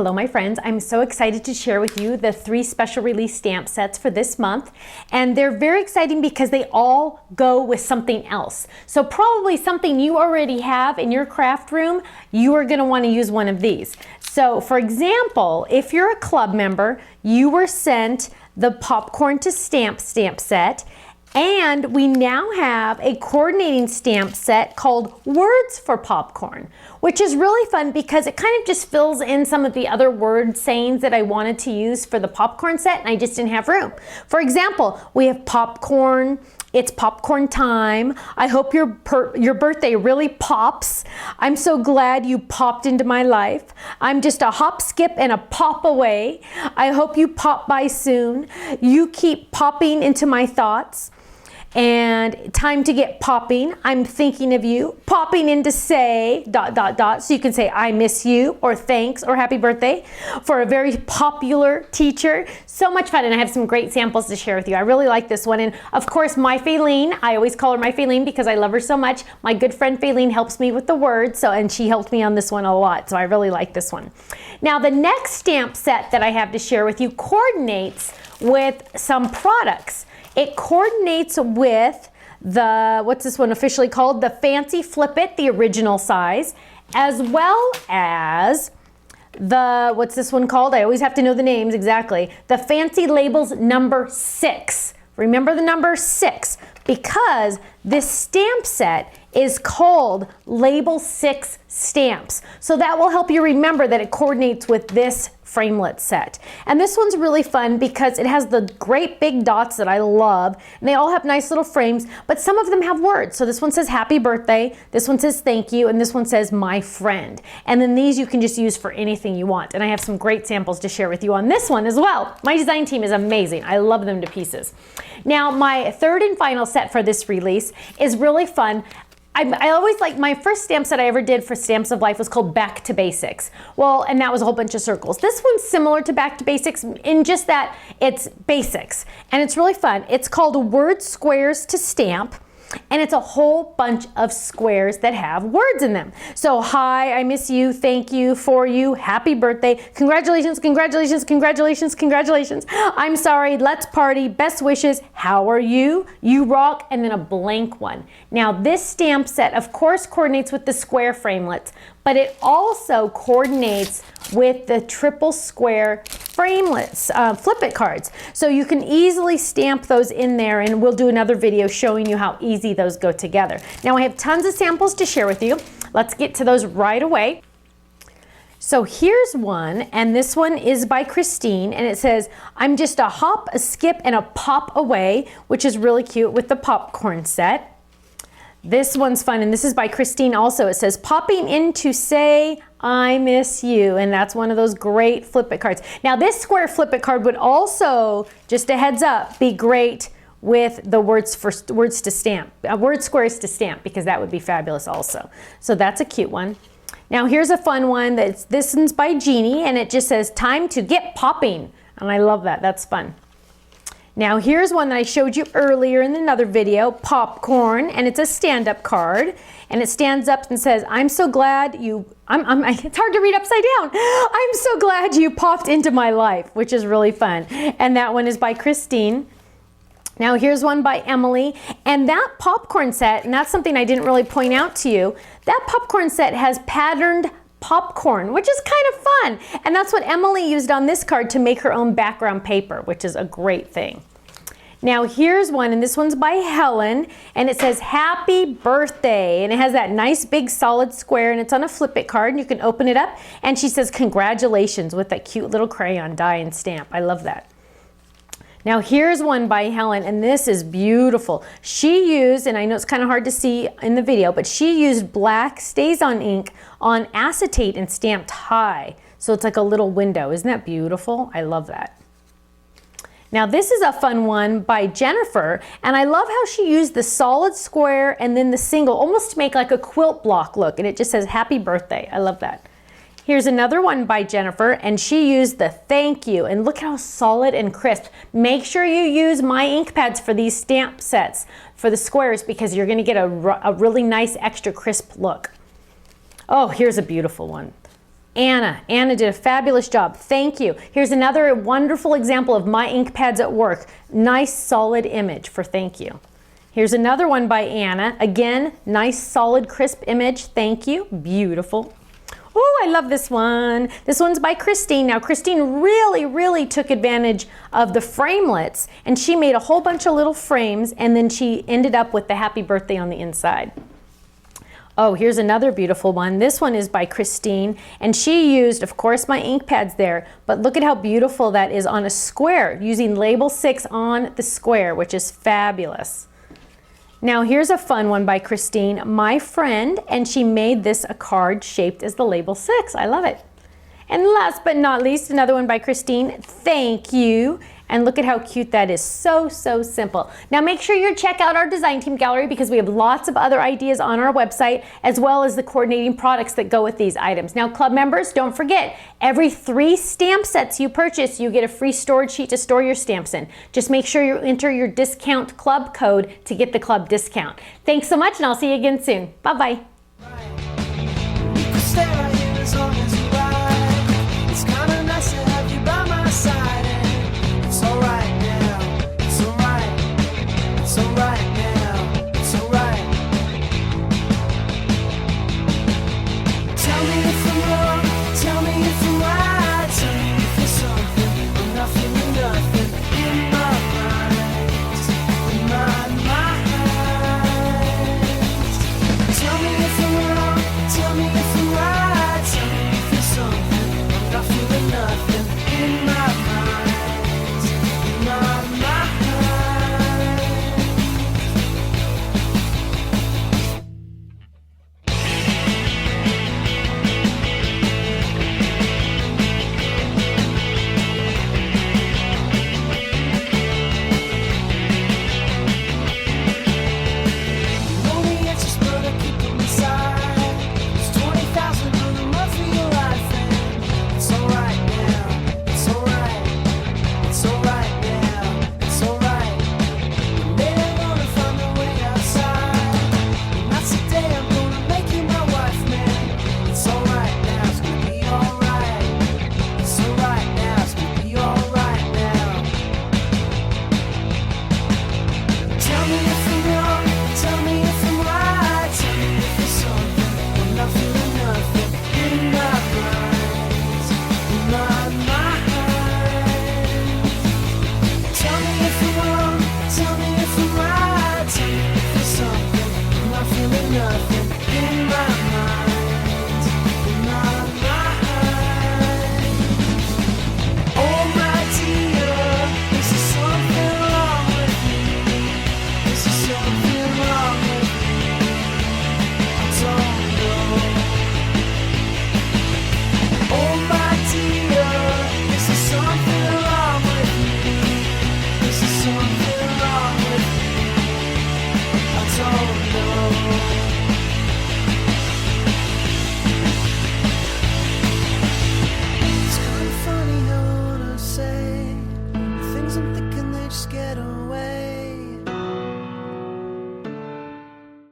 Hello my friends, I'm so excited to share with you the 3 special release stamp sets for this month, and they're very exciting because they all go with something else. So probably something you already have in your craft room, you are going to want to use one of these. So for example, if you're a club member, you were sent the Popcorn to Stamp set, and we now have a coordinating stamp set called Words for Popcorn, which is really fun because it kind of just fills in some of the other word sayings that I wanted to use for the popcorn set, and I just didn't have room. For example, we have popcorn. It's popcorn time. I hope your birthday really pops. I'm so glad you popped into my life. I'm just a hop, skip, and a pop away. I hope you pop by soon. You keep popping into my thoughts. And time to get popping. I'm thinking of you. Popping in to say ... So you can say I miss you, or thanks, or happy birthday for a very popular teacher. So much fun, and I have some great samples to share with you. I really like this one. And of course, my Faylene, I always call her my Faylene because I love her so much. My good friend Faylene helps me with the words, and she helped me on this one a lot. So I really like this one. Now the next stamp set that I have to share with you coordinates with some products. It coordinates with the, what's this one officially called? The Fancy Flip It, the original size, as well as the, what's this one called? I always have to know the names exactly. The Fancy Labels number 6. Remember the number 6 because this stamp set is called Label 6 Stamps. So that will help you remember that it coordinates with this framelit set. And this one's really fun because it has the great big dots that I love, and they all have nice little frames, but some of them have words. So this one says happy birthday, this one says thank you, and this one says my friend. And then these you can just use for anything you want. And I have some great samples to share with you on this one as well. My design team is amazing. I love them to pieces. Now my third and final set for this release is really fun. I always like, my first stamp set I ever did for Stamps of Life was called Back to Basics. Well, and that was a whole bunch of circles. This one's similar to Back to Basics in just that it's basics, and it's really fun. It's called Word Squares to Stamp, and it's a whole bunch of squares that have words in them. So hi, I miss you, thank you, for you, happy birthday, congratulations, congratulations, congratulations, congratulations, I'm sorry, let's party, best wishes, how are you, you rock, and then a blank one. Now this stamp set of course coordinates with the square framelits, but it also coordinates with the triple square framelits, flip it cards. So you can easily stamp those in there, and we'll do another video showing you how easy those go together. Now I have tons of samples to share with you. Let's get to those right away. So here's one, and this one is by Christine, and it says, I'm just a hop, a skip, and a pop away, which is really cute with the popcorn set. This one's fun, and this is by Christine also. It says, popping in to say, I miss you, and that's one of those great flip it cards. Now this square flip it card would also, just a heads up, be great with the word squares to stamp, because that would be fabulous also. So that's a cute one. Now here's a fun one. This one's by Jeannie, and it just says, time to get popping, and I love that. That's fun. Now here's one that I showed you earlier in another video, Popcorn, and it's a stand-up card, and it stands up and says, I'm so glad you, it's hard to read upside down. I'm so glad you popped into my life, which is really fun. And that one is by Christine. Now here's one by Emily, and that popcorn set, and that's something I didn't really point out to you, that popcorn set has patterned popcorn, which is kind of fun. And that's what Emily used on this card to make her own background paper, which is a great thing. Now here's one, and this one's by Helen, and it says happy birthday, and it has that nice big solid square, and it's on a flip it card, and you can open it up, and she says congratulations with that cute little crayon die and stamp. I love that. Now here's one by Helen, and this is beautiful. She used, and I know it's kind of hard to see in the video, but she used black StazOn ink on acetate and stamped high. So it's like a little window. Isn't that beautiful? I love that. Now this is a fun one by Jennifer, and I love how she used the solid square and then the single, almost to make like a quilt block look, and it just says happy birthday. I love that. Here's another one by Jennifer, and she used the thank you, and look how solid and crisp. Make sure you use my ink pads for these stamp sets for the squares, because you're going to get a really nice extra crisp look. Oh, here's a beautiful one. Anna. Anna did a fabulous job. Thank you. Here's another wonderful example of my ink pads at work. Nice solid image for thank you. Here's another one by Anna. Again, nice solid crisp image. Thank you. Beautiful. Oh, I love this one. This one's by Christine. Now, Christine really took advantage of the framelits, and she made a whole bunch of little frames, and then she ended up with the happy birthday on the inside. Oh, here's another beautiful one. This one is by Christine, and she used, of course, my ink pads there, but look at how beautiful that is on a square, using label 6 on the square, which is fabulous. Now here's a fun one by Christine, my friend, and she made this a card shaped as the label 6. I love it. And last but not least, another one by Christine, thank you. And look at how cute that is. So simple. Now make sure you check out our design team gallery because we have lots of other ideas on our website, as well as the coordinating products that go with these items. Now club members, don't forget, every 3 stamp sets you purchase, you get a free storage sheet to store your stamps in. Just make sure you enter your discount club code to get the club discount. Thanks so much, and I'll see you again soon. Bye-bye.